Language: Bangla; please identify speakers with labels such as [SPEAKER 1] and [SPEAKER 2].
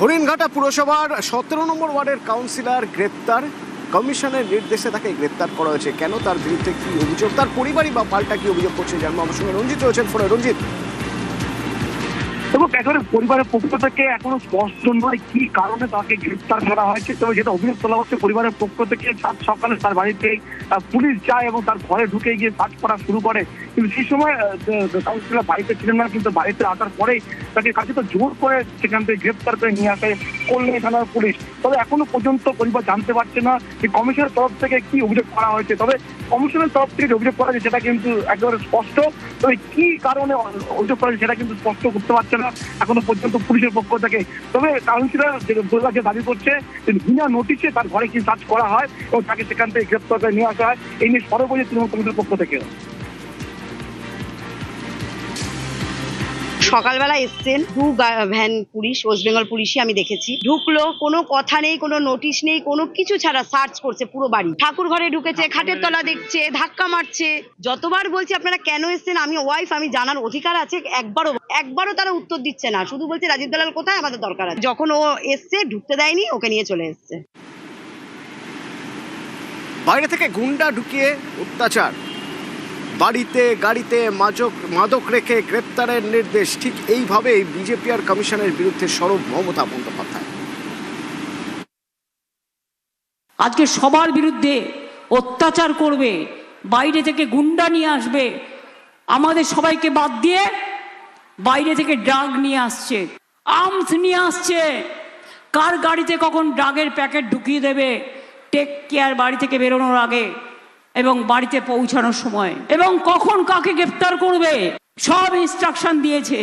[SPEAKER 1] হরিণঘাটা পুরসভার 17 নম্বর ওয়ার্ডের কাউন্সিলর গ্রেপ্তার। কমিশনের নির্দেশে তাকে গ্রেপ্তার করা হয়েছে। কেন, তার বিরুদ্ধে কি অভিযোগ, তার পরিবারই বা পাল্টা কি অভিযোগ করছে জানবো। আমার সঙ্গে রঞ্জিত রয়েছেন ফোনে। রঞ্জিত,
[SPEAKER 2] এবং একেবারে পরিবারের পক্ষ থেকে এখনো স্পষ্ট নয় কি কারণে তাকে গ্রেপ্তার করা হয়েছে। তবে যেটা অভিযোগ তোলা হচ্ছে, পরিবারের পক্ষ থেকে সাত সকালে তার বাড়িতে পুলিশ যায় এবং তার ঘরে ঢুকে গিয়ে সার্চ করা শুরু করে। কিন্তু সেই সময় কাউন্সিলর বাড়িতে ছিলেন না, কিন্তু বাড়িতে আসার পরেই তাকে কাছে তো জোর করে সেখান থেকে গ্রেপ্তার করে নিয়ে আসে কল্যাণী থানার পুলিশ। তবে এখনো পর্যন্ত পরিবার জানতে পারছে না যে কমিশনের তরফ থেকে কি অভিযোগ করা হয়েছে। তবে কমিশনের তরফ থেকে যে অভিযোগ করা হয়েছে সেটা কিন্তু একেবারে স্পষ্ট। তবে কি কারণে অভিযোগ করা হয়েছে সেটা কিন্তু স্পষ্ট করতে পারছে না এখনো পর্যন্ত পুলিশের পক্ষ থেকে। তবে কাউন্সিলর যে দাবি করছে বিনা নোটিশে তার ঘরে কি সার্চ করা হয় এবং তাকে সেখান থেকে গ্রেপ্তার করে নিয়ে আসা হয়, এই নিয়ে সর্বোচ্চ তৃণমূল কংগ্রেসের পক্ষ থেকে।
[SPEAKER 3] সকালবেলা এসছেন দু ভ্যান পুলিশ, ওয়েস্ট বেঙ্গল পুলিশই আমি দেখেছি। ঢুকলো, কোনো কথা নেই, কোনো নোটিশ নেই, কোনো কিছু ছাড়া সার্চ করছে পুরো বাড়ি। ঠাকুর ঘরে ঢুকেছে, খাটের তলা দেখছে, ধাক্কা মারছে। যতবার বলছি আপনারা কেন এসছেন, আমি ওয়াইফ, আমি জানার অধিকার আছে, একবারও তারা উত্তর দিচ্ছে না। শুধু বলছে রাজীব দালাল কোথায়, আমাদের দরকার আছে। যখন ও এসছে ঢুকতে দেয়নি, ওকে নিয়ে চলে এসছে।
[SPEAKER 1] বাইরে থেকে গুন্ডা ঢুকিয়ে অত্যাচার, বাড়িতে গাড়িতে মাদক রেখে গ্রেপ্তারের নির্দেশ। ঠিক এইভাবেই বিজেপি আর কমিশনের বিরুদ্ধে সরব মমতা বন্দ্যোপাধ্যায়।
[SPEAKER 4] আজকে সবার বিরুদ্ধে অত্যাচার করবে, বাইরে থেকে গুন্ডা নিয়ে আসবে, আমাদের সবাইকে বাদ দিয়ে বাইরে থেকে ড্রাগ নিয়ে আসছে, আর্মস নিয়ে আসছে। কার গাড়িতে কখন ড্রাগের প্যাকেট ঢুকিয়ে দেবে, টেক কেয়ার বাড়ি থেকে বেরোনোর আগে এবং বাড়িতে পৌঁছানোর সময়, এবং কখন কাকে গ্রেপ্তার করবে, সব ইনস্ট্রাকশন দিয়েছে।